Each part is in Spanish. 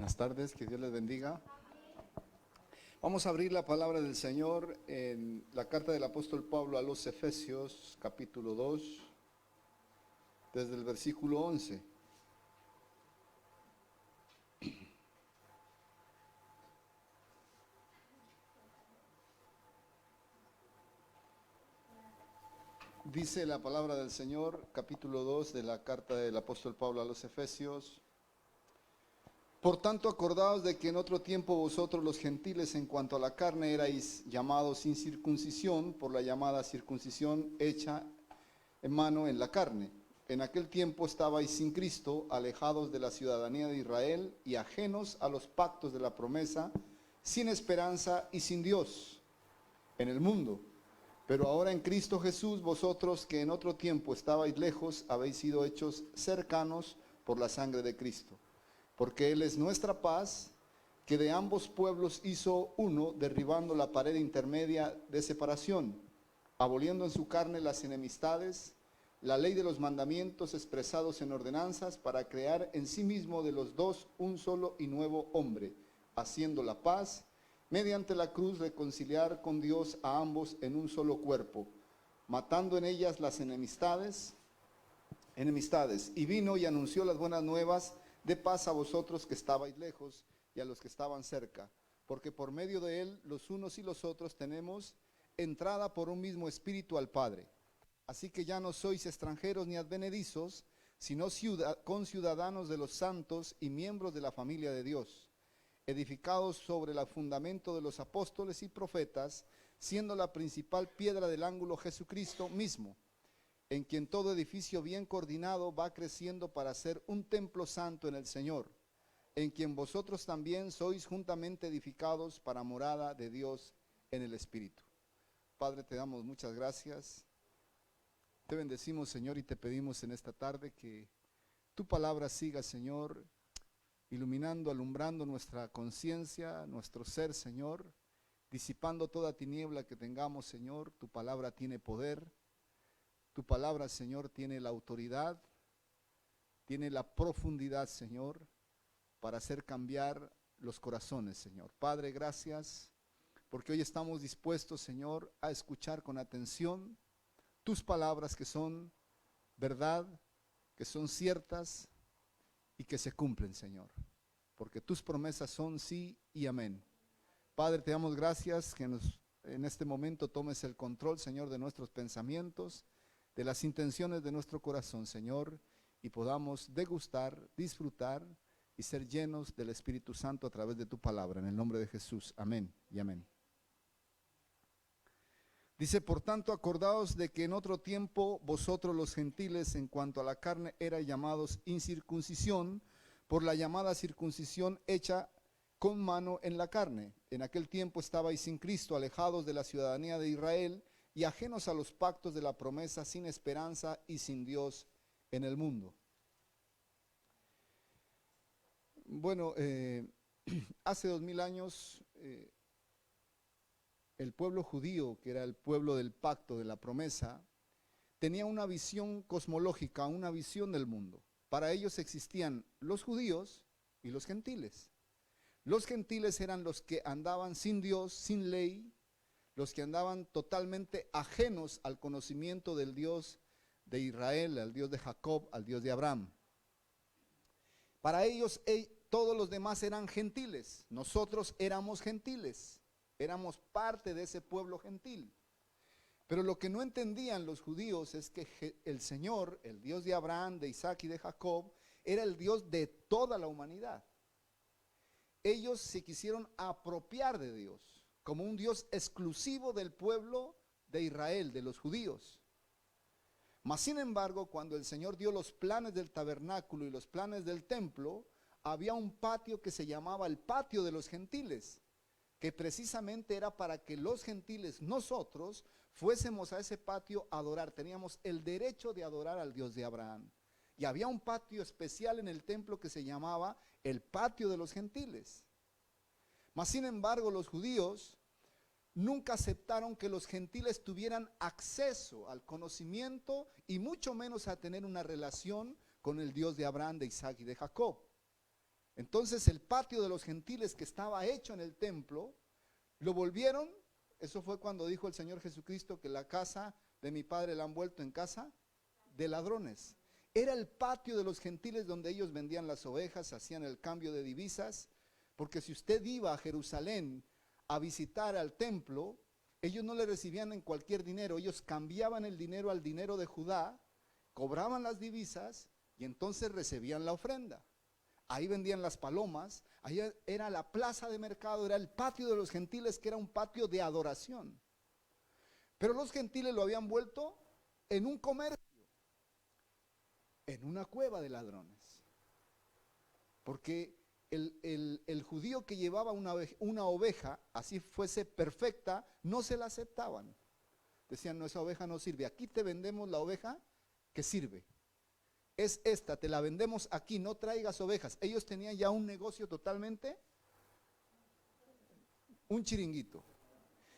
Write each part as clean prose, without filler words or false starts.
Buenas tardes, que Dios les bendiga. Vamos a abrir la palabra del Señor en la carta del apóstol Pablo a los Efesios, capítulo 2, desde el versículo 11. Dice la palabra del Señor, capítulo 2 de la carta del apóstol Pablo a los Efesios. Por tanto, acordaos de que en otro tiempo vosotros los gentiles en cuanto a la carne erais llamados sin circuncisión por la llamada circuncisión hecha en mano en la carne. En aquel tiempo estabais sin Cristo, alejados de la ciudadanía de Israel y ajenos a los pactos de la promesa, sin esperanza y sin Dios en el mundo. Pero ahora en Cristo Jesús, vosotros que en otro tiempo estabais lejos, habéis sido hechos cercanos por la sangre de Cristo. Porque Él es nuestra paz, que de ambos pueblos hizo uno, derribando la pared intermedia de separación, aboliendo en su carne las enemistades, la ley de los mandamientos expresados en ordenanzas, para crear en sí mismo de los dos un solo y nuevo hombre, haciendo la paz, mediante la cruz reconciliar con Dios a ambos en un solo cuerpo, matando en ellas las enemistades, y vino y anunció las buenas nuevas de paz a vosotros que estabais lejos y a los que estaban cerca, porque por medio de él los unos y los otros tenemos entrada por un mismo espíritu al Padre. Así que ya no sois extranjeros ni advenedizos, sino conciudadanos de los santos y miembros de la familia de Dios, edificados sobre el fundamento de los apóstoles y profetas, siendo la principal piedra del ángulo Jesucristo mismo, en quien todo edificio bien coordinado va creciendo para ser un templo santo en el Señor, en quien vosotros también sois juntamente edificados para morada de Dios en el Espíritu. Padre, te damos muchas gracias. Te bendecimos, Señor, y te pedimos en esta tarde que tu palabra siga, Señor, iluminando, alumbrando nuestra conciencia, nuestro ser, Señor, disipando toda tiniebla que tengamos, Señor. Tu palabra tiene poder. Tu palabra, Señor, tiene la autoridad, tiene la profundidad, Señor, para hacer cambiar los corazones, Señor. Padre, gracias, porque hoy estamos dispuestos, Señor, a escuchar con atención tus palabras que son verdad, que son ciertas y que se cumplen, Señor, porque tus promesas son sí y amén. Padre, te damos gracias que en este momento tomes el control, Señor, de nuestros pensamientos, de las intenciones de nuestro corazón, Señor, y podamos degustar, disfrutar y ser llenos del Espíritu Santo a través de tu palabra, en el nombre de Jesús. Amén y amén. Dice, por tanto, acordaos de que en otro tiempo vosotros los gentiles en cuanto a la carne erais llamados incircuncisión por la llamada circuncisión hecha con mano en la carne. En aquel tiempo estabais sin Cristo, alejados de la ciudadanía de Israel y ajenos a los pactos de la promesa, sin esperanza y sin Dios en el mundo. Bueno, hace 2000 años el pueblo judío, que era el pueblo del pacto, de la promesa, tenía una visión cosmológica, una visión del mundo. Para ellos existían los judíos y los gentiles. Los gentiles eran los que andaban sin Dios, sin ley, los que andaban totalmente ajenos al conocimiento del Dios de Israel, al Dios de Jacob, al Dios de Abraham. Para ellos todos los demás eran gentiles, nosotros éramos gentiles, éramos parte de ese pueblo gentil. Pero lo que no entendían los judíos es que el Señor, el Dios de Abraham, de Isaac y de Jacob, era el Dios de toda la humanidad. Ellos se quisieron apropiar de Dios como un Dios exclusivo del pueblo de Israel, de los judíos. Mas sin embargo, cuando el Señor dio los planes del tabernáculo y los planes del templo, había un patio que se llamaba el patio de los gentiles, que precisamente era para que los gentiles, nosotros, fuésemos a ese patio a adorar. Teníamos el derecho de adorar al Dios de Abraham. Y había un patio especial en el templo que se llamaba el patio de los gentiles. Mas sin embargo, los judíos nunca aceptaron que los gentiles tuvieran acceso al conocimiento y mucho menos a tener una relación con el Dios de Abraham, de Isaac y de Jacob. Entonces el patio de los gentiles que estaba hecho en el templo, lo volvieron, eso fue cuando dijo el Señor Jesucristo que la casa de mi Padre la han vuelto en casa de ladrones. Era el patio de los gentiles donde ellos vendían las ovejas, hacían el cambio de divisas, porque si usted iba a Jerusalén a visitar al templo, ellos no le recibían en cualquier dinero, ellos cambiaban el dinero al dinero de Judá, cobraban las divisas y entonces recibían la ofrenda. Ahí vendían las palomas, ahí era la plaza de mercado, era el patio de los gentiles, que era un patio de adoración. Pero los gentiles lo habían vuelto en un comercio, en una cueva de ladrones. Porque el judío que llevaba una oveja, así fuese perfecta, no se la aceptaban. Decían, no, esa oveja no sirve, aquí te vendemos la oveja que sirve. Es esta, te la vendemos aquí, no traigas ovejas. Ellos tenían ya un negocio totalmente, un chiringuito.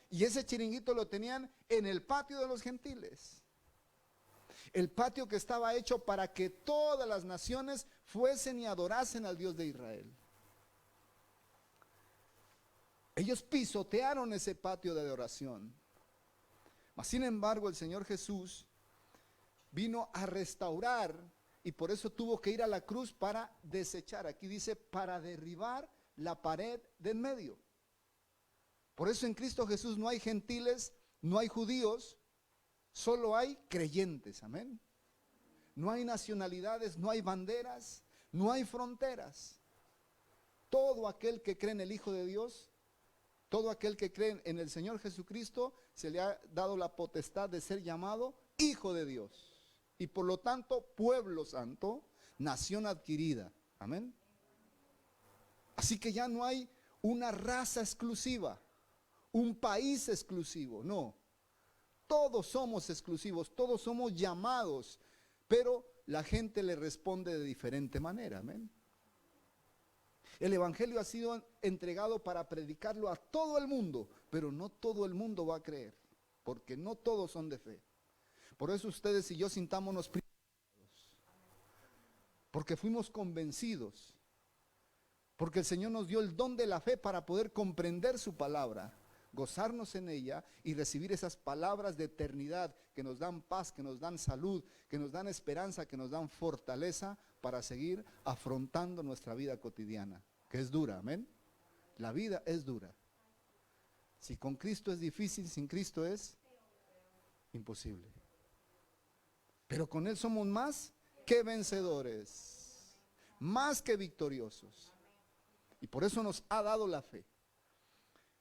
Y ese chiringuito lo tenían en el patio de los gentiles. El patio que estaba hecho para que todas las naciones fuesen y adorasen al Dios de Israel. Ellos pisotearon ese patio de adoración. Mas sin embargo, el Señor Jesús vino a restaurar, y por eso tuvo que ir a la cruz para desechar. Aquí dice, para derribar la pared de en medio. Por eso en Cristo Jesús no hay gentiles, no hay judíos, solo hay creyentes, amén. No hay nacionalidades, no hay banderas, no hay fronteras. Todo aquel que cree en el Hijo de Dios, todo aquel que cree en el Señor Jesucristo, se le ha dado la potestad de ser llamado Hijo de Dios. Y por lo tanto, pueblo santo, nación adquirida. Amén. Así que ya no hay una raza exclusiva, un país exclusivo, no. Todos somos exclusivos, todos somos llamados, pero la gente le responde de diferente manera. Amén. El evangelio ha sido entregado para predicarlo a todo el mundo, pero no todo el mundo va a creer, porque no todos son de fe. Por eso ustedes y yo sintámonos privilegiados, porque fuimos convencidos, porque el Señor nos dio el don de la fe para poder comprender su palabra, gozarnos en ella y recibir esas palabras de eternidad que nos dan paz, que nos dan salud, que nos dan esperanza, que nos dan fortaleza para seguir afrontando nuestra vida cotidiana, que es dura, amén. La vida es dura. Si con Cristo es difícil, sin Cristo es imposible. Pero con Él somos más que vencedores, más que victoriosos. Y por eso nos ha dado la fe.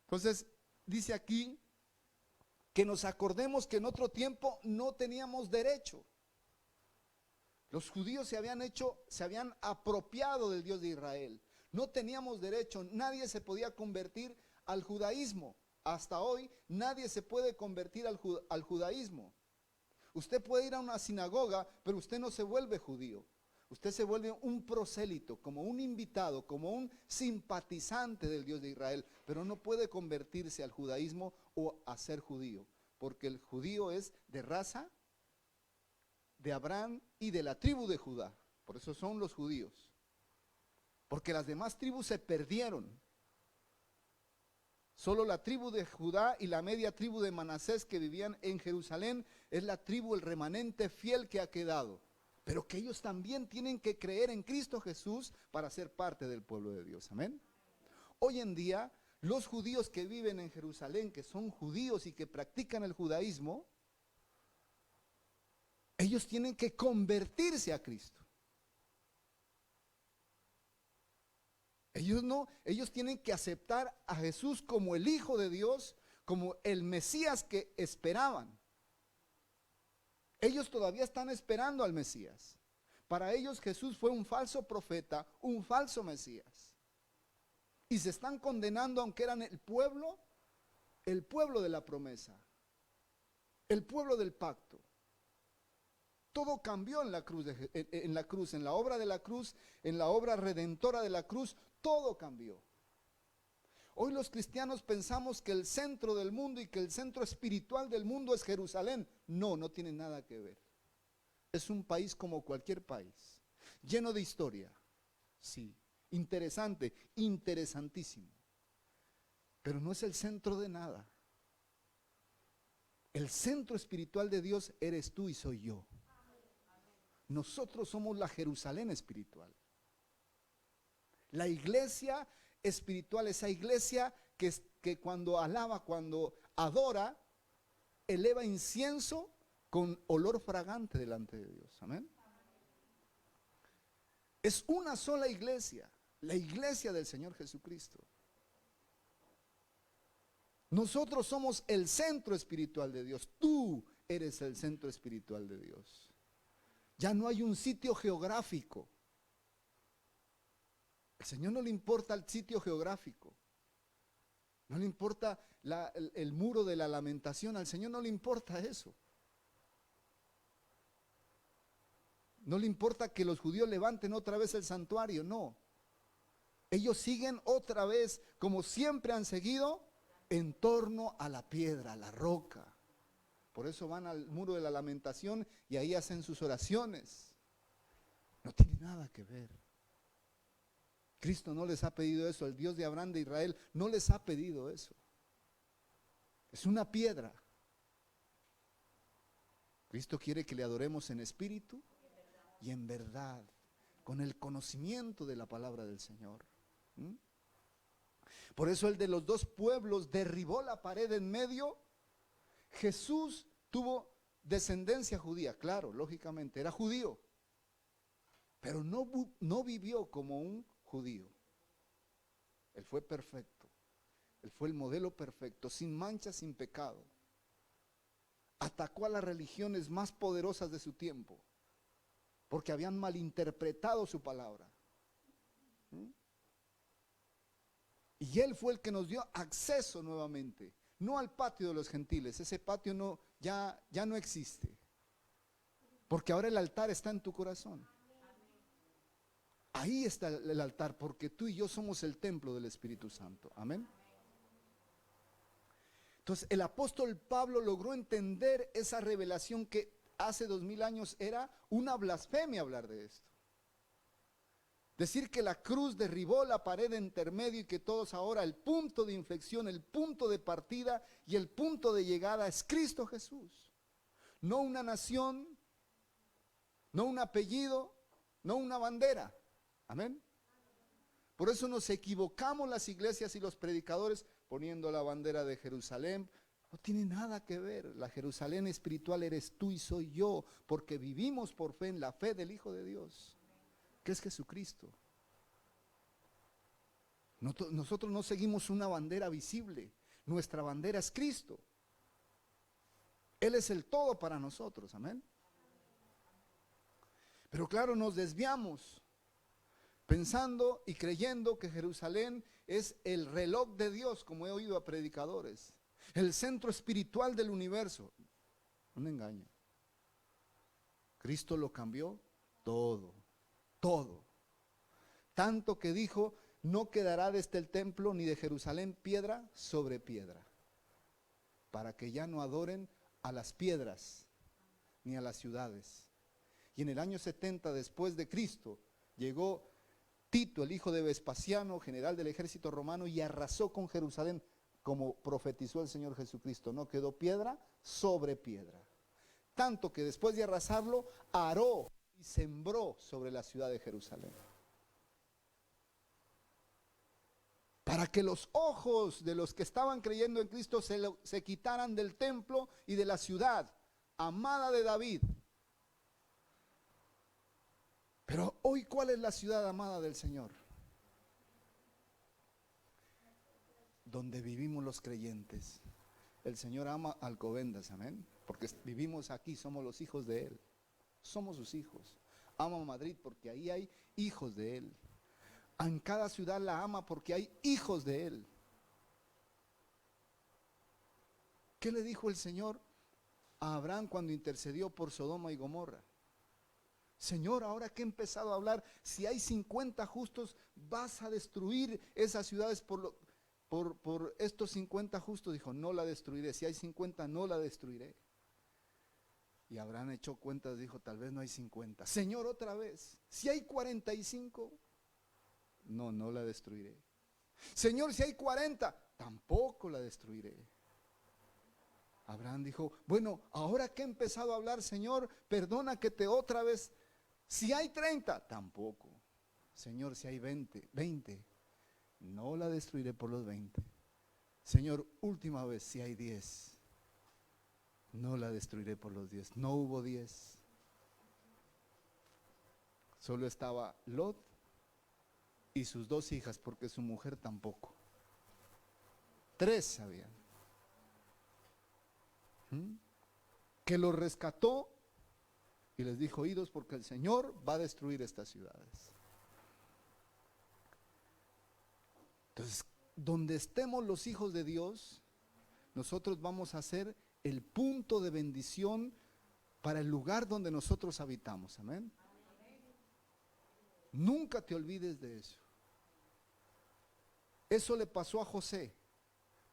Entonces, dice aquí que nos acordemos que en otro tiempo no teníamos derecho. Los judíos se habían apropiado del Dios de Israel. No teníamos derecho, nadie se podía convertir al judaísmo. Hasta hoy nadie se puede convertir al judaísmo. Usted puede ir a una sinagoga, pero usted no se vuelve judío. Usted se vuelve un prosélito, como un invitado, como un simpatizante del Dios de Israel, pero no puede convertirse al judaísmo o a ser judío, porque el judío es de raza de Abraham y de la tribu de Judá. Por eso son los judíos. Porque las demás tribus se perdieron. Solo la tribu de Judá y la media tribu de Manasés que vivían en Jerusalén es la tribu, el remanente fiel que ha quedado. Pero que ellos también tienen que creer en Cristo Jesús para ser parte del pueblo de Dios. Amén. Hoy en día, los judíos que viven en Jerusalén, que son judíos y que practican el judaísmo, ellos tienen que convertirse a Cristo. Ellos tienen que aceptar a Jesús como el Hijo de Dios, como el Mesías que esperaban. Ellos todavía están esperando al Mesías. Para ellos Jesús fue un falso profeta, un falso Mesías. Y se están condenando aunque eran el pueblo de la promesa, el pueblo del pacto. Todo cambió en la cruz, en la obra de la cruz, en la obra redentora de la cruz, todo cambió. Hoy los cristianos pensamos que el centro del mundo y que el centro espiritual del mundo es Jerusalén. No, no tiene nada que ver. Es un país como cualquier país, lleno de historia, sí, Interesante, interesantísimo. Pero no es el centro de nada. El centro espiritual de Dios eres tú y soy yo. Nosotros somos la Jerusalén espiritual. La iglesia espiritual, esa iglesia que cuando alaba, cuando adora, eleva incienso con olor fragante delante de Dios. Amén. Es una sola iglesia, la iglesia del Señor Jesucristo. Nosotros somos el centro espiritual de Dios. Tú eres el centro espiritual de Dios. Ya no hay un sitio geográfico. Al Señor no le importa el sitio geográfico. No le importa el muro de la lamentación. Al Señor no le importa eso. No le importa que los judíos levanten otra vez el santuario. No. Ellos siguen otra vez, como siempre han seguido, en torno a la piedra, a la roca. Por eso van al muro de la lamentación y ahí hacen sus oraciones. No tiene nada que ver. Cristo no les ha pedido eso. El Dios de Abraham, de Israel, no les ha pedido eso. Es una piedra. Cristo quiere que le adoremos en espíritu y en verdad, con el conocimiento de la palabra del Señor. Por eso el de los dos pueblos derribó la pared en medio. Jesús tuvo descendencia judía, claro, lógicamente, era judío, pero no vivió como un judío. Él fue perfecto, él fue el modelo perfecto, sin mancha, sin pecado. Atacó a las religiones más poderosas de su tiempo, porque habían malinterpretado su palabra. Y él fue el que nos dio acceso nuevamente, no al patio de los gentiles. Ese patio ya no existe, porque ahora el altar está en tu corazón. Ahí está el altar, porque tú y yo somos el templo del Espíritu Santo. Amén. Entonces el apóstol Pablo logró entender esa revelación que hace 2000 años era una blasfemia hablar de esto. Decir que la cruz derribó la pared intermedio y que todos ahora el punto de inflexión, el punto de partida y el punto de llegada es Cristo Jesús. No una nación, no un apellido, no una bandera. Amén. Por eso nos equivocamos las iglesias y los predicadores poniendo la bandera de Jerusalén. No tiene nada que ver. La Jerusalén espiritual eres tú y soy yo, porque vivimos por fe en la fe del Hijo de Dios, que es Jesucristo. Nosotros no seguimos una bandera visible. Nuestra bandera es Cristo. Él es el todo para nosotros. Amén. Pero claro, nos desviamos pensando y creyendo que Jerusalén es el reloj de Dios, como he oído a predicadores, el centro espiritual del universo. Un engaño. Cristo lo cambió todo, todo. Tanto que dijo, no quedará desde el templo ni de Jerusalén piedra sobre piedra, para que ya no adoren a las piedras ni a las ciudades. Y en el año 70 después de Cristo llegó Tito, el hijo de Vespasiano, general del ejército romano, y arrasó con Jerusalén, como profetizó el Señor Jesucristo. No quedó piedra sobre piedra. Tanto que después de arrasarlo, aró y sembró sobre la ciudad de Jerusalén. Para que los ojos de los que estaban creyendo en Cristo se quitaran del templo y de la ciudad amada de David. Pero hoy, ¿cuál es la ciudad amada del Señor? Donde vivimos los creyentes. El Señor ama Alcobendas, amén. Porque vivimos aquí, somos los hijos de Él. Somos sus hijos. Ama Madrid porque ahí hay hijos de Él. En cada ciudad la ama porque hay hijos de Él. ¿Qué le dijo el Señor a Abraham cuando intercedió por Sodoma y Gomorra? Señor, ahora que he empezado a hablar, si hay 50 justos, vas a destruir esas ciudades por estos 50 justos. Dijo, no la destruiré. Si hay 50, no la destruiré. Y Abraham echó cuentas, dijo, tal vez no hay 50. Señor, otra vez, si hay 45, No, no la destruiré. Señor, si hay 40, tampoco la destruiré. Abraham dijo, bueno, ahora que he empezado a hablar, Señor, perdona que te otra vez. Si hay 30, tampoco. Señor, si hay 20, no la destruiré por los 20. Señor, última vez, si hay 10, no la destruiré por los 10. No hubo 10. Solo estaba Lot y sus 2 hijas, porque su mujer tampoco. 3 habían. Que los rescató y les dijo, idos porque el Señor va a destruir estas ciudades. Entonces, donde estemos los hijos de Dios, nosotros vamos a ser el punto de bendición para el lugar donde nosotros habitamos. Amén. Nunca te olvides de eso. Eso le pasó a José.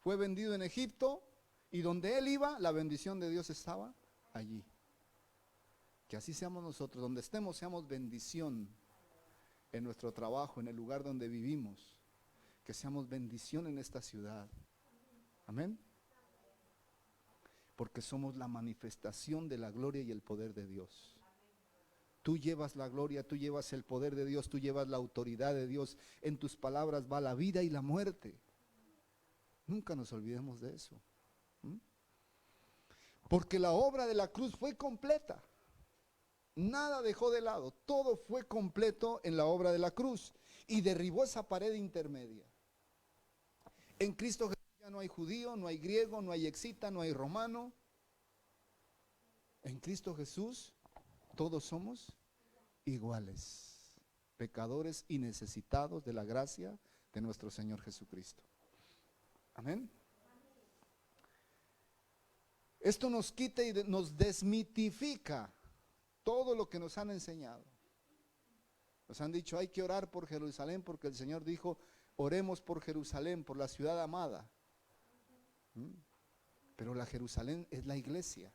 Fue vendido en Egipto y donde él iba, la bendición de Dios estaba allí. Que así seamos nosotros, donde estemos, seamos bendición en nuestro trabajo, en el lugar donde vivimos. Que seamos bendición en esta ciudad. Amén. Porque somos la manifestación de la gloria y el poder de Dios. Tú llevas la gloria, tú llevas el poder de Dios, tú llevas la autoridad de Dios. En tus palabras va la vida y la muerte. Nunca nos olvidemos de eso. Porque la obra de la cruz fue completa. Nada dejó de lado. Todo fue completo en la obra de la cruz. Y derribó esa pared intermedia. En Cristo Jesús ya no hay judío, no hay griego, no hay exita, no hay romano. En Cristo Jesús todos somos iguales. Pecadores y necesitados de la gracia de nuestro Señor Jesucristo. Amén. Esto nos quita y nos desmitifica todo lo que nos han enseñado. Nos han dicho, hay que orar por Jerusalén porque el Señor dijo, oremos por Jerusalén, por la ciudad amada. Pero la Jerusalén es la iglesia.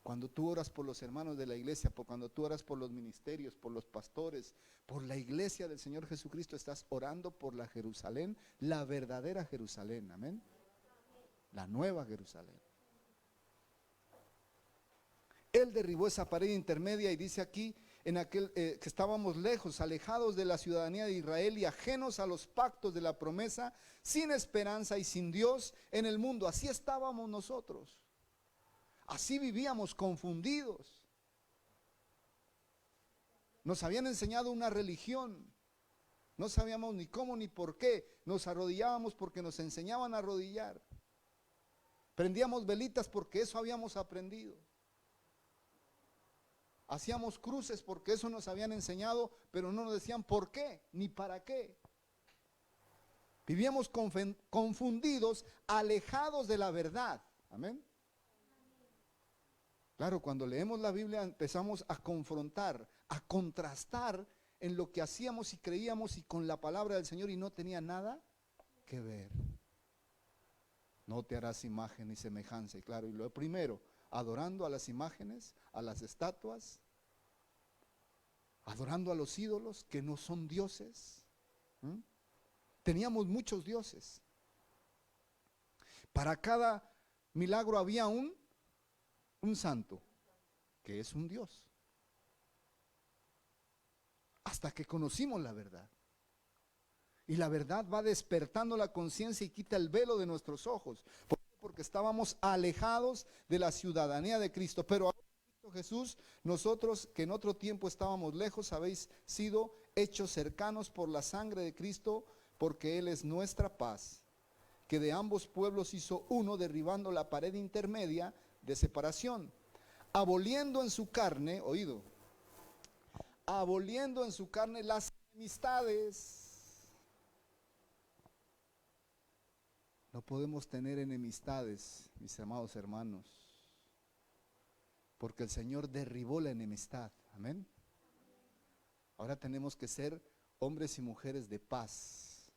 Cuando tú oras por los hermanos de la iglesia, cuando tú oras por los ministerios, por los pastores, por la iglesia del Señor Jesucristo, estás orando por la Jerusalén, la verdadera Jerusalén. Amén. La nueva Jerusalén. Él derribó esa pared intermedia y dice aquí en aquel que estábamos lejos, alejados de la ciudadanía de Israel y ajenos a los pactos de la promesa, sin esperanza y sin Dios en el mundo. Así estábamos nosotros. Así vivíamos, confundidos. Nos habían enseñado una religión. No sabíamos ni cómo ni por qué. Nos arrodillábamos porque nos enseñaban a arrodillar. Prendíamos velitas porque eso habíamos aprendido. Hacíamos cruces porque eso nos habían enseñado, pero no nos decían por qué ni para qué. Vivíamos confundidos, alejados de la verdad. Amén. Claro, cuando leemos la Biblia empezamos a confrontar, a contrastar en lo que hacíamos y creíamos y con la palabra del Señor y no tenía nada que ver. No te harás imagen ni semejanza. Y claro, y lo primero, adorando a las imágenes, a las estatuas, adorando a los ídolos que no son dioses. Teníamos muchos dioses. Para cada milagro había un santo, que es un Dios. Hasta que conocimos la verdad. Y la verdad va despertando la conciencia y quita el velo de nuestros ojos. ¿Por qué? Porque estábamos alejados de la ciudadanía de Cristo. Pero ahora en Cristo Jesús, nosotros que en otro tiempo estábamos lejos, habéis sido hechos cercanos por la sangre de Cristo, porque Él es nuestra paz, que de ambos pueblos hizo uno, derribando la pared intermedia de separación, aboliendo en su carne, oído, aboliendo en su carne las enemistades. No podemos tener enemistades, mis amados hermanos, porque el Señor derribó la enemistad. Amén. Ahora tenemos que ser hombres y mujeres de paz,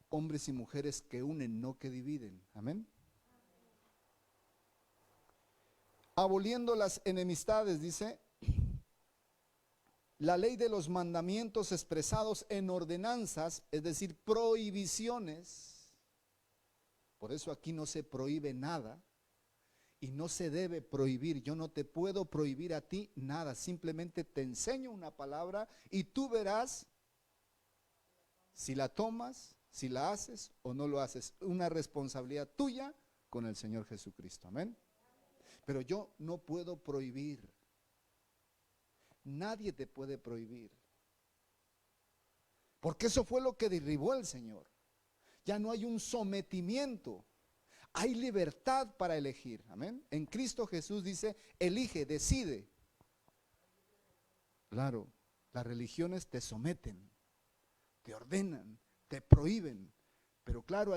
hombres y mujeres que unen, no que dividen. Amén. Aboliendo las enemistades, dice, la ley de los mandamientos expresados en ordenanzas, es decir, prohibiciones. Por eso aquí no se prohíbe nada y no se debe prohibir. Yo no te puedo prohibir a ti nada, simplemente te enseño una palabra y tú verás si la tomas, si la haces o no lo haces. Una responsabilidad tuya con el Señor Jesucristo, amén. Pero yo no puedo prohibir. Nadie te puede prohibir. Porque eso fue lo que derribó el Señor. Ya no hay un sometimiento. Hay libertad para elegir. Amén. En Cristo Jesús dice, elige, decide. Claro, las religiones te someten, te ordenan, te prohíben. Pero claro,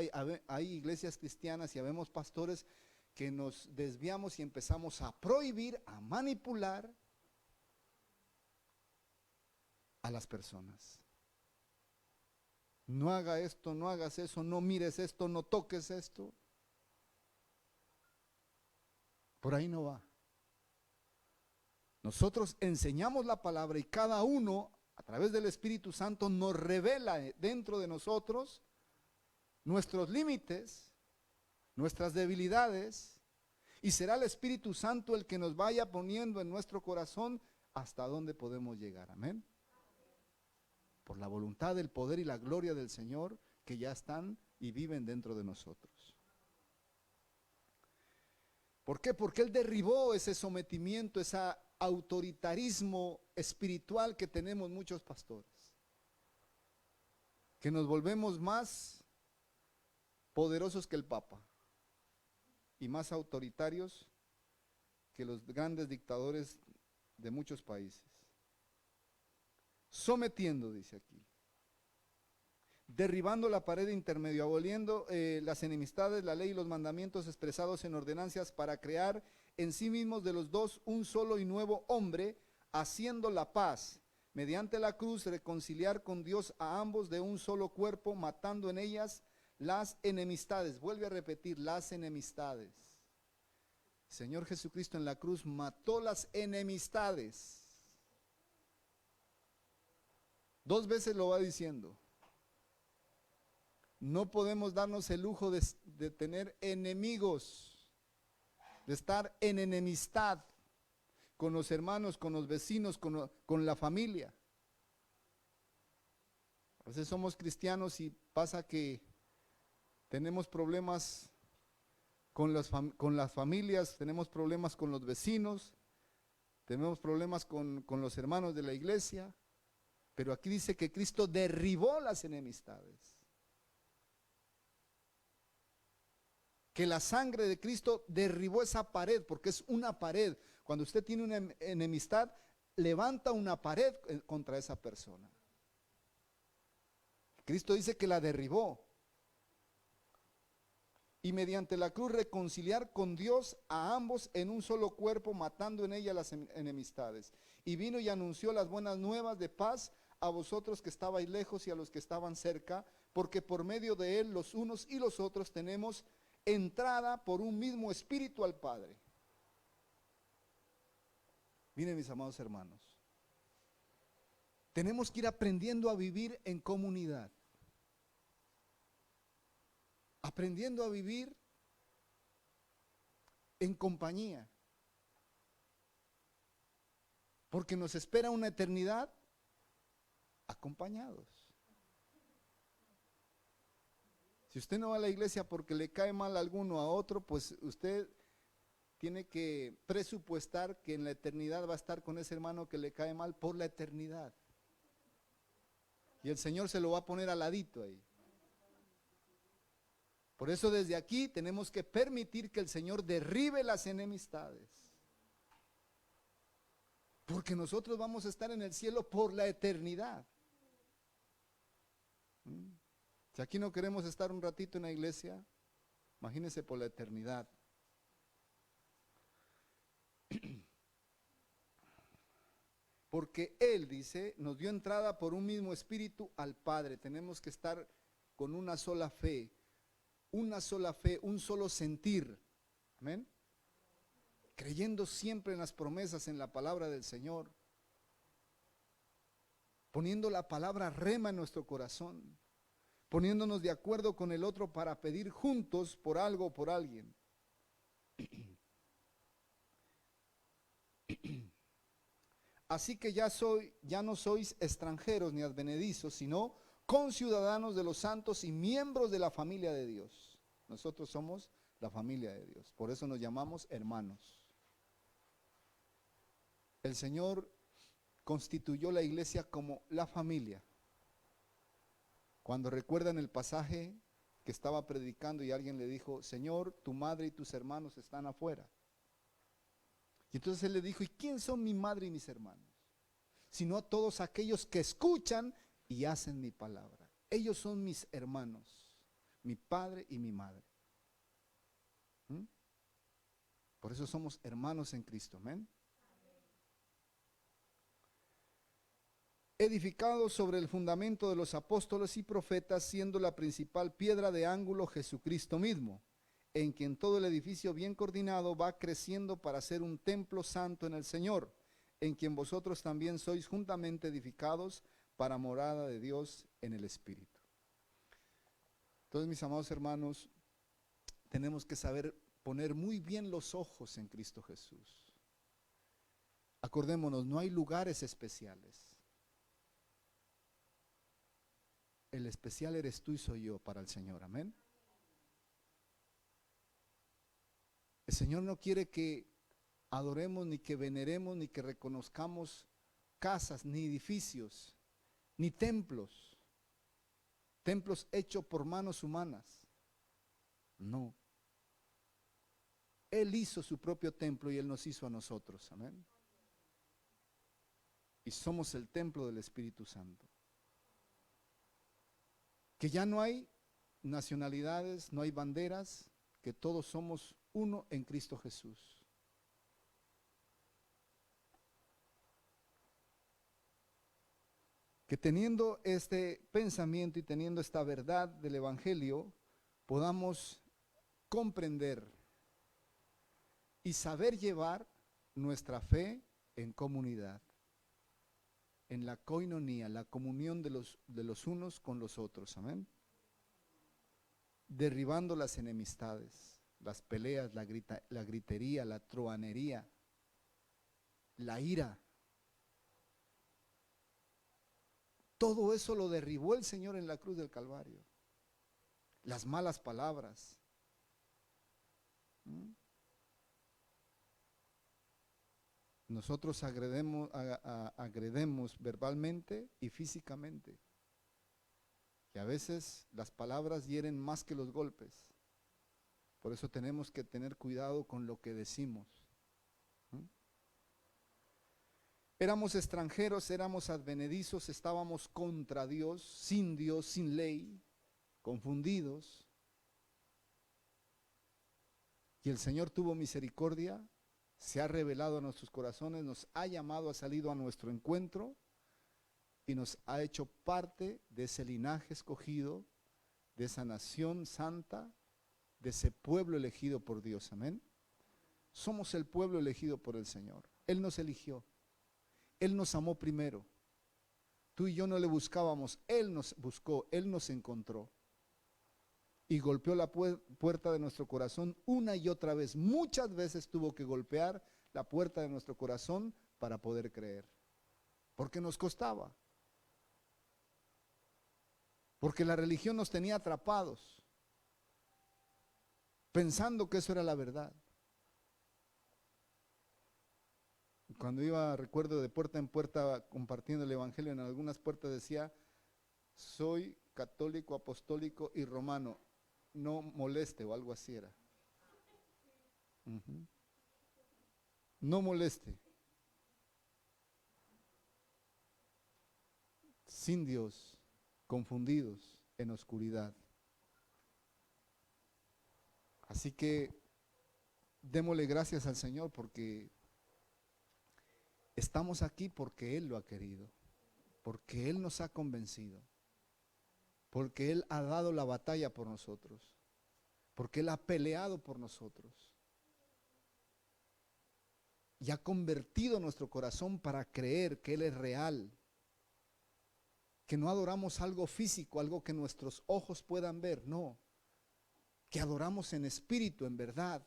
hay iglesias cristianas y habemos pastores que nos desviamos y empezamos a prohibir, a manipular a las personas. No haga esto, no hagas eso, no mires esto, no toques esto. Por ahí no va. Nosotros enseñamos la palabra y cada uno a través del Espíritu Santo nos revela dentro de nosotros nuestros límites, nuestras debilidades, y será el Espíritu Santo el que nos vaya poniendo en nuestro corazón hasta dónde podemos llegar. Amén. Por la voluntad, el poder y la gloria del Señor que ya están y viven dentro de nosotros. ¿Por qué? Porque Él derribó ese sometimiento, ese autoritarismo espiritual que tenemos muchos pastores, que nos volvemos más poderosos que el Papa y más autoritarios que los grandes dictadores de muchos países. Sometiendo, dice aquí, derribando la pared intermedio, aboliendo las enemistades, la ley y los mandamientos expresados en ordenanzas para crear en sí mismos de los dos un solo y nuevo hombre, haciendo la paz, mediante la cruz reconciliar con Dios a ambos de un solo cuerpo, matando en ellas las enemistades. Vuelve a repetir, las enemistades. Señor Jesucristo en la cruz mató las enemistades. 2 veces lo va diciendo. No podemos darnos el lujo de tener enemigos, de estar en enemistad con los hermanos, con los vecinos, con la familia. A veces somos cristianos y pasa que tenemos problemas con las familias, tenemos problemas con los vecinos, tenemos problemas con los hermanos de la iglesia. Pero aquí dice que Cristo derribó las enemistades. Que la sangre de Cristo derribó esa pared, porque es una pared. Cuando usted tiene una enemistad, levanta una pared contra esa persona. Cristo dice que la derribó. Y mediante la cruz reconciliar con Dios a ambos en un solo cuerpo, matando en ella las enemistades. Y vino y anunció las buenas nuevas de paz a vosotros que estabais lejos y a los que estaban cerca, porque por medio de él los unos y los otros tenemos entrada por un mismo espíritu al Padre. Miren, mis amados hermanos, tenemos que ir aprendiendo a vivir en comunidad, aprendiendo a vivir en compañía, porque nos espera una eternidad acompañados. Si usted no va a la iglesia porque le cae mal a alguno a otro, pues usted tiene que presupuestar que en la eternidad va a estar con ese hermano que le cae mal por la eternidad. Y el Señor se lo va a poner al ladito ahí. Por eso desde aquí tenemos que permitir que el Señor derribe las enemistades. Porque nosotros vamos a estar en el cielo por la eternidad. Si aquí no queremos estar un ratito en la iglesia, imagínense por la eternidad. Porque Él, dice, nos dio entrada por un mismo espíritu al Padre. Tenemos que estar con una sola fe, un solo sentir. Amén. Creyendo siempre en las promesas, en la palabra del Señor. poniendo la palabra rema en nuestro corazón, poniéndonos de acuerdo con el otro para pedir juntos por algo o por alguien. Así que ya no sois extranjeros ni advenedizos, sino conciudadanos de los santos y miembros de la familia de Dios. Nosotros somos la familia de Dios, por eso nos llamamos hermanos. El Señor constituyó la iglesia como la familia. Cuando recuerdan el pasaje que estaba predicando y alguien le dijo, Señor, tu madre y tus hermanos están afuera. Y entonces él le dijo, ¿y quién son mi madre y mis hermanos? Sino todos aquellos que escuchan y hacen mi palabra. Ellos son mis hermanos, mi padre y mi madre. ¿Mm? Por eso somos hermanos en Cristo, amén. Edificado sobre el fundamento de los apóstoles y profetas, siendo la principal piedra de ángulo Jesucristo mismo, en quien todo el edificio bien coordinado va creciendo para ser un templo santo en el Señor, en quien vosotros también sois juntamente edificados para morada de Dios en el Espíritu. Entonces, mis amados hermanos, tenemos que saber poner muy bien los ojos en Cristo Jesús. Acordémonos, no hay lugares especiales. El especial eres tú y soy yo para el Señor, amén. El Señor no quiere que adoremos, ni que veneremos, ni que reconozcamos casas, ni edificios, ni templos hechos por manos humanas. No. Él hizo su propio templo y Él nos hizo a nosotros, amén. Y somos el templo del Espíritu Santo. Que ya no hay nacionalidades, no hay banderas, que todos somos uno en Cristo Jesús. Que teniendo este pensamiento y teniendo esta verdad del Evangelio, podamos comprender y saber llevar nuestra fe en comunidad, en la koinonía, la comunión de los unos con los otros, amén. Derribando las enemistades, las peleas, la gritería, la truhanería, la ira. Todo eso lo derribó el Señor en la cruz del Calvario. Las malas palabras. Nosotros agredemos verbalmente y físicamente. Y a veces las palabras hieren más que los golpes. Por eso tenemos que tener cuidado con lo que decimos. Éramos extranjeros, éramos advenedizos, estábamos contra Dios, sin ley, confundidos. Y el Señor tuvo misericordia, se ha revelado a nuestros corazones, nos ha llamado, ha salido a nuestro encuentro y nos ha hecho parte de ese linaje escogido, de esa nación santa, de ese pueblo elegido por Dios, amén. Somos el pueblo elegido por el Señor. Él nos eligió, Él nos amó primero. Tú y yo no le buscábamos, Él nos buscó, Él nos encontró. Y golpeó la puerta de nuestro corazón una y otra vez. Muchas veces tuvo que golpear la puerta de nuestro corazón para poder creer. Porque nos costaba. Porque la religión nos tenía atrapados, pensando que eso era la verdad. Cuando iba, recuerdo, de puerta en puerta compartiendo el Evangelio, en algunas puertas decía, soy católico, apostólico y romano. No moleste, o algo así era. No moleste. Sin Dios, confundidos en oscuridad. Así que démosle gracias al Señor porque estamos aquí porque Él lo ha querido, porque Él nos ha convencido, porque Él ha dado la batalla por nosotros, porque Él ha peleado por nosotros y ha convertido nuestro corazón para creer que Él es real, que no adoramos algo físico, algo que nuestros ojos puedan ver, no, que adoramos en espíritu, en verdad,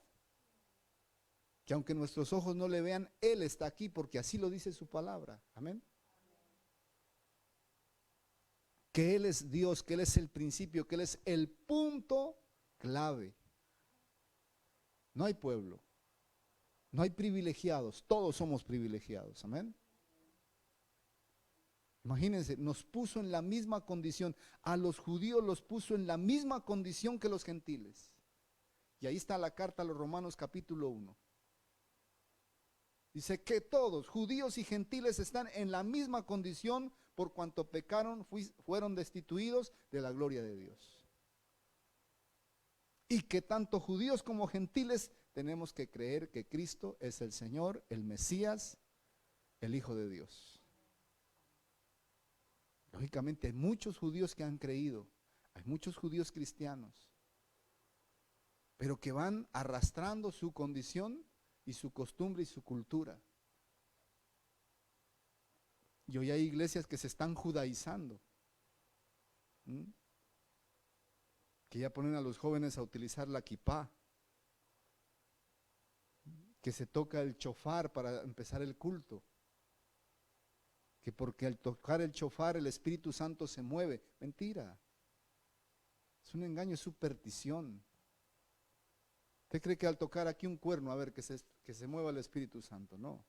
que aunque nuestros ojos no le vean, Él está aquí porque así lo dice su palabra, amén. Que Él es Dios, que Él es el principio, que Él es el punto clave. No hay pueblo, no hay privilegiados, todos somos privilegiados, amén. Imagínense, nos puso en la misma condición, a los judíos los puso en la misma condición que los gentiles. Y ahí está la carta a los Romanos capítulo 1. Dice que todos, judíos y gentiles, están en la misma condición por cuanto pecaron, fueron destituidos de la gloria de Dios. Y que tanto judíos como gentiles tenemos que creer que Cristo es el Señor, el Mesías, el Hijo de Dios. Lógicamente hay muchos judíos que han creído, hay muchos judíos cristianos, pero que van arrastrando su condición y su costumbre y su cultura. Y hoy hay iglesias que se están judaizando, que ya ponen a los jóvenes a utilizar la kipá, que se toca el chofar para empezar el culto, que porque al tocar el chofar el Espíritu Santo se mueve. Mentira, es un engaño, es superstición. ¿Usted cree que al tocar aquí un cuerno, a ver, que se mueva el Espíritu Santo? No.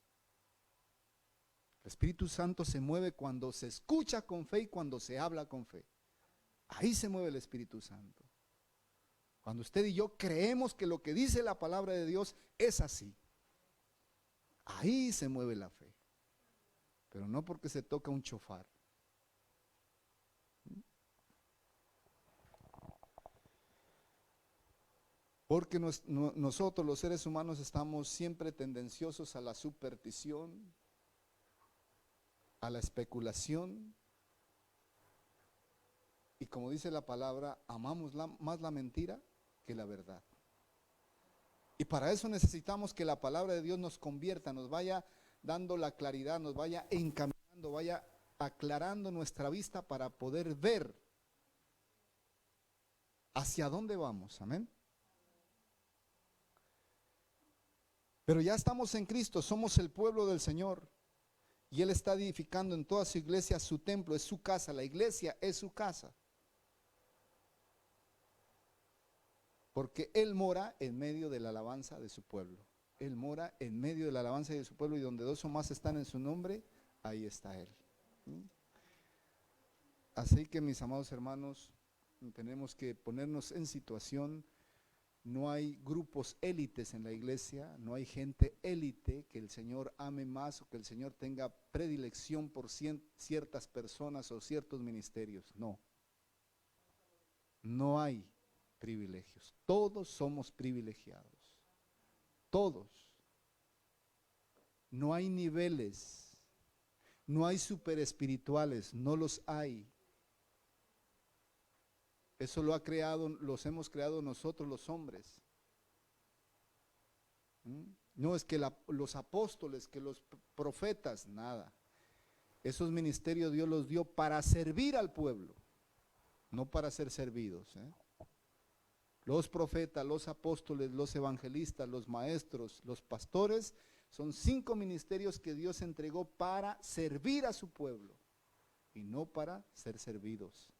El Espíritu Santo se mueve cuando se escucha con fe y cuando se habla con fe. Ahí se mueve el Espíritu Santo. Cuando usted y yo creemos que lo que dice la palabra de Dios es así, ahí se mueve la fe. Pero no porque se toca un chofar. Porque nosotros los seres humanos estamos siempre tendenciosos a la superstición, a la especulación, y como dice la palabra, amamos más la mentira que la verdad. Y para eso necesitamos que la palabra de Dios nos convierta, nos vaya dando la claridad, nos vaya encaminando, vaya aclarando nuestra vista para poder ver hacia dónde vamos, amén. Pero ya estamos en Cristo, somos el pueblo del Señor. Y Él está edificando en toda su iglesia su templo, es su casa, la iglesia es su casa. Porque Él mora en medio de la alabanza de su pueblo. Él mora en medio de la alabanza de su pueblo, y donde dos o más están en su nombre, ahí está Él. Así que, mis amados hermanos, tenemos que ponernos en situación. No hay grupos élites en la iglesia, no hay gente élite que el Señor ame más o que el Señor tenga predilección por ciertas personas o ciertos ministerios. No, no hay privilegios. Todos somos privilegiados. Todos. No hay niveles, no hay super espirituales, no los hay. Eso los hemos creado nosotros los hombres. No es que los apóstoles, que los profetas, nada. Esos ministerios Dios los dio para servir al pueblo, no para ser servidos. Los profetas, los apóstoles, los evangelistas, los maestros, los pastores, son 5 ministerios que Dios entregó para servir a su pueblo y no para ser servidos.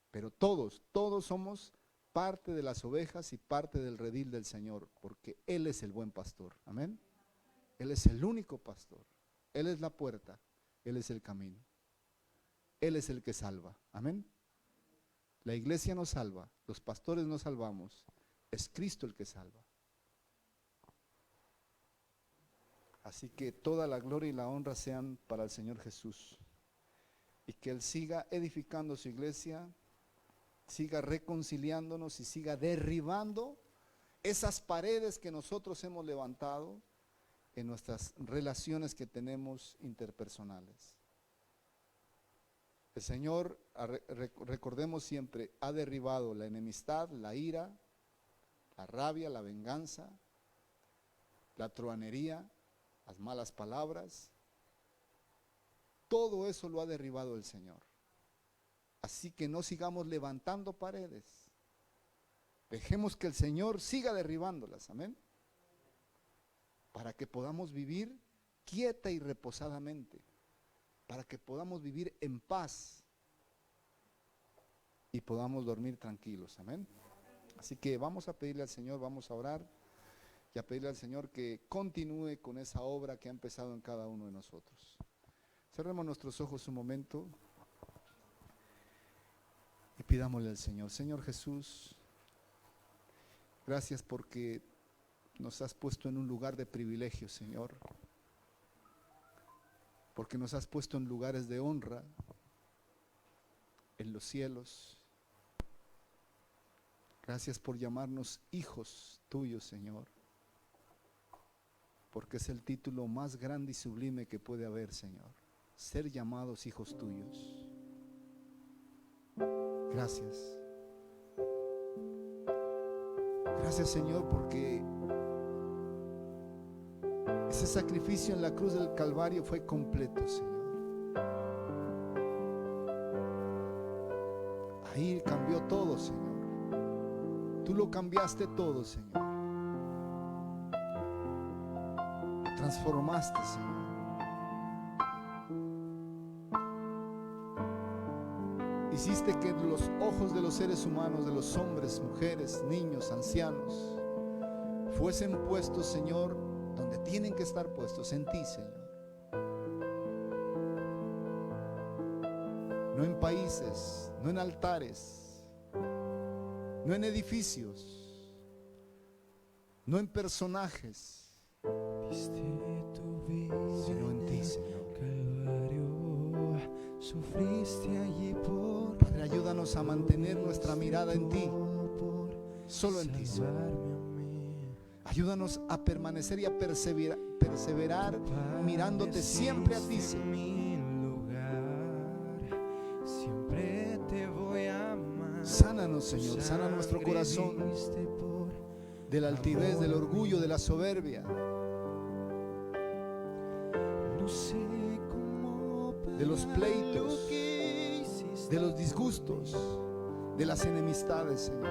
Pero todos somos parte de las ovejas y parte del redil del Señor, porque Él es el buen pastor, amén. Él es el único pastor, Él es la puerta, Él es el camino, Él es el que salva, amén. La iglesia nos salva, los pastores nos salvamos, es Cristo el que salva. Así que toda la gloria y la honra sean para el Señor Jesús, y que Él siga edificando su iglesia, siga reconciliándonos y siga derribando esas paredes que nosotros hemos levantado en nuestras relaciones que tenemos interpersonales. El Señor, recordemos siempre, ha derribado la enemistad, la ira, la rabia, la venganza, la truhanería, las malas palabras. Todo eso lo ha derribado el Señor. Así que no sigamos levantando paredes. Dejemos que el Señor siga derribándolas, amén. Para que podamos vivir quieta y reposadamente. Para que podamos vivir en paz y podamos dormir tranquilos, amén. Así que vamos a pedirle al Señor, vamos a orar y a pedirle al Señor que continúe con esa obra que ha empezado en cada uno de nosotros. Cerremos nuestros ojos un momento y pidámosle al Señor. Señor Jesús, gracias porque nos has puesto en un lugar de privilegio, Señor. Porque nos has puesto en lugares de honra en los cielos. Gracias por llamarnos hijos tuyos, Señor. Porque es el título más grande y sublime que puede haber, Señor. Ser llamados hijos tuyos. Gracias. Gracias, Señor, porque ese sacrificio en la cruz del Calvario fue completo, Señor. Ahí cambió todo, Señor. Tú lo cambiaste todo, Señor. Lo transformaste, Señor. Hiciste que los ojos de los seres humanos, de los hombres, mujeres, niños, ancianos, fuesen puestos, Señor, donde tienen que estar puestos, en ti, Señor. No en países, no en altares, no en edificios, no en personajes, sino en ti, Señor. Padre, ayúdanos a mantener nuestra mirada en ti, solo en ti, Señor. Ayúdanos a permanecer y a perseverar mirándote siempre a ti, Señor. Sánanos, Señor, sana nuestro corazón de la altivez, del orgullo, de la soberbia, de los pleitos, de los disgustos, de las enemistades, Señor.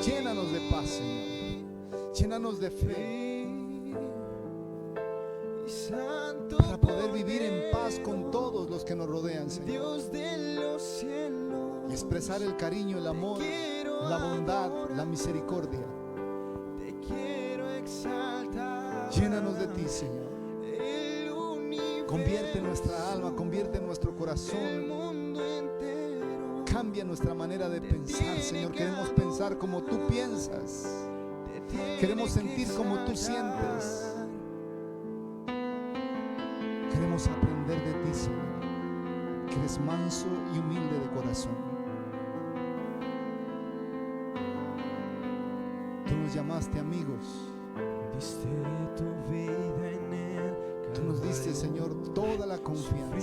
Llénanos de paz, Señor. Llénanos de fe para poder vivir en paz con todos los que nos rodean, Señor. Y expresar el cariño, el amor, la bondad, la misericordia. Llénanos de ti, Señor. Convierte nuestra alma, convierte nuestro corazón. Cambia nuestra manera de pensar, Señor. Queremos pensar como tú piensas. Queremos sentir como tú sientes. Queremos aprender de ti, Señor, que eres manso y humilde de corazón. Tú nos llamaste amigos. Tú nos diste, Señor, toda la confianza.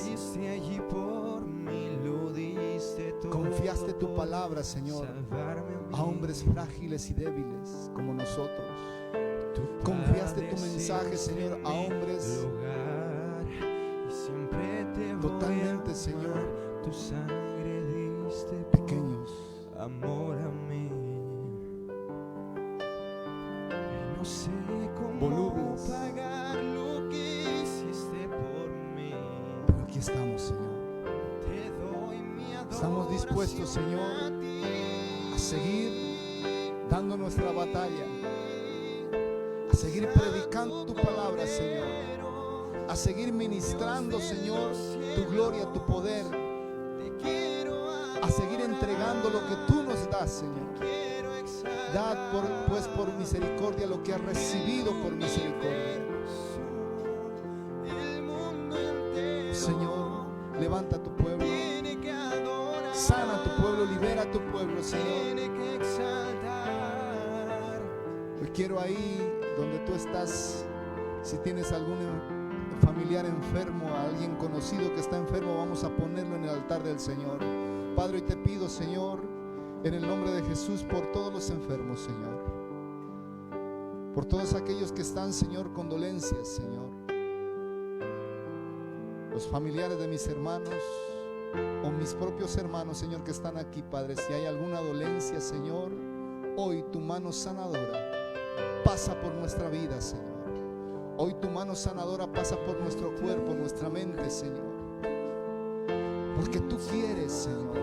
Confiaste tu palabra, Señor, a hombres frágiles y débiles como nosotros. Confiaste tu mensaje, Señor, a hombres totalmente, Señor, pequeños. Volubles. Pero aquí estamos, Señor. Estamos dispuestos, Señor, a seguir dando nuestra batalla, a seguir predicando tu palabra, Señor, a seguir ministrando, Señor, tu gloria, tu poder, a seguir entregando lo que tú nos das, Señor. Dad pues por misericordia lo que has recibido por misericordia. Señor, levanta a tu pueblo, sana a tu pueblo, libera a tu pueblo, Señor. Hoy quiero ahí donde tú estás, si tienes algún familiar enfermo, a alguien conocido que está enfermo, vamos a ponerlo en el altar del Señor. Padre, hoy te pido, Señor, en el nombre de Jesús, por todos los enfermos, Señor, por todos aquellos que están, Señor, con dolencias, Señor. los familiares de mis hermanos o mis propios hermanos, Señor, que están aquí, Padre. Si hay alguna dolencia, Señor, hoy tu mano sanadora pasa por nuestra vida, Señor. Hoy tu mano sanadora pasa por nuestro cuerpo, nuestra mente, Señor. Porque tú quieres, Señor.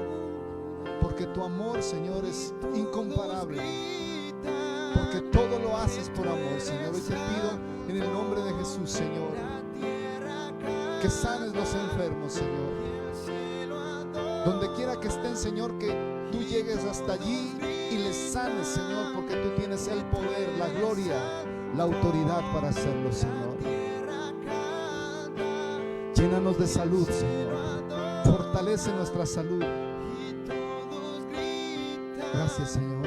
Porque tu amor, Señor, es incomparable. Porque todo lo haces por amor, Señor. Hoy te pido en el nombre de Jesús, Señor, que sanes los enfermos, Señor. Donde quiera que estén, Señor, que tú llegues hasta allí y les sanes, Señor, porque tú tienes el poder, la gloria, la autoridad para hacerlo, Señor. Llénanos de salud, Señor. Fortalece nuestra salud. Gracias, Señor.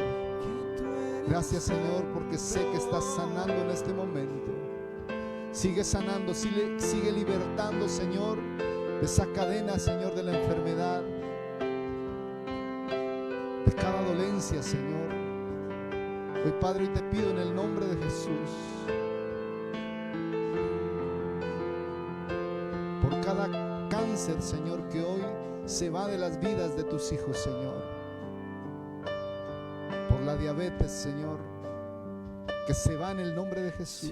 Gracias, Señor, porque sé que estás sanando en este momento. Sigue sanando, sigue libertando, Señor, de esa cadena, Señor, de la enfermedad, de cada dolencia, Señor. Hoy, Padre, hoy te pido en el nombre de Jesús, por cada cáncer, Señor, que hoy se va de las vidas de tus hijos, Señor. Por la diabetes, Señor, que se va en el nombre de Jesús.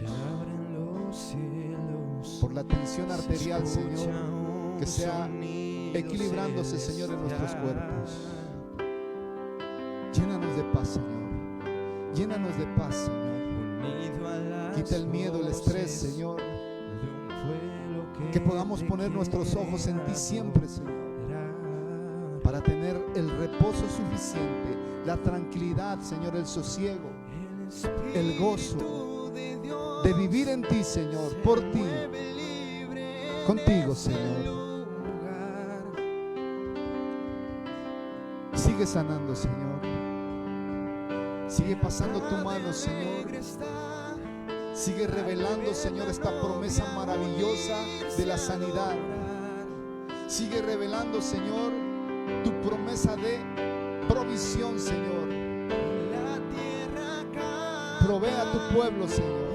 Por la tensión arterial, Señor, que sea equilibrándose, Señor, en nuestros cuerpos. Llénanos de paz, Señor. Llénanos de paz, Señor. Quita el miedo, el estrés, Señor. Que podamos poner nuestros ojos en ti siempre, Señor, para tener el reposo suficiente, la tranquilidad, Señor, el sosiego, el gozo de vivir en ti, Señor, por ti, contigo, Señor. Sigue sanando, Señor. Sigue pasando tu mano, Señor. Sigue revelando, Señor, esta promesa maravillosa de la sanidad. Sigue revelando, Señor, tu promesa de provisión, Señor. Provee a tu pueblo, Señor.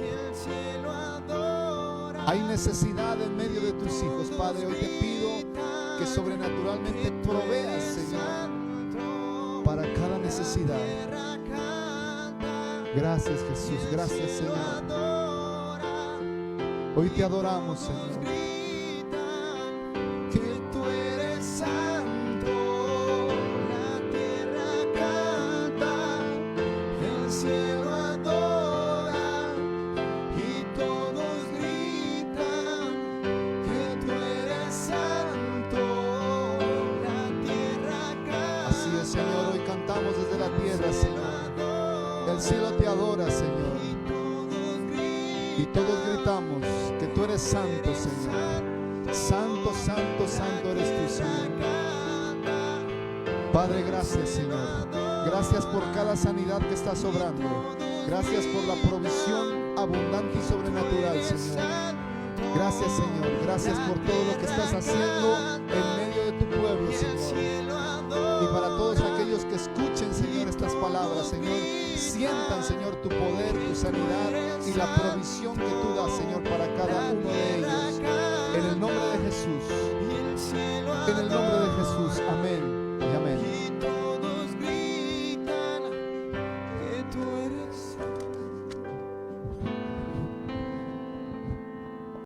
Hay necesidad en medio de tus hijos, Padre. Hoy te pido que sobrenaturalmente proveas, Señor, para cada necesidad. Gracias, Jesús. Gracias, Señor. Hoy te adoramos, Señor. Que tú eres santo, la tierra canta, el cielo adora y todos gritan que tú eres santo, la tierra canta. Así es, Señor. Hoy cantamos desde la tierra, Señor. El cielo te adora, Señor. Y todos gritamos que tú eres santo, Señor. Santo, santo, santo eres tú, Señor. Padre, gracias, Señor. Gracias por cada sanidad que está sobrando. Gracias por la provisión abundante y sobrenatural, Señor. Gracias, Señor. Gracias por todo lo que estás haciendo en medio de tu pueblo, Señor. Y para todos aquellos que escuchen, Señor, estas palabras, Señor, sientan, Señor, tu poder, tu sanidad y la provisión que tú das, Señor, para cada uno de ellos.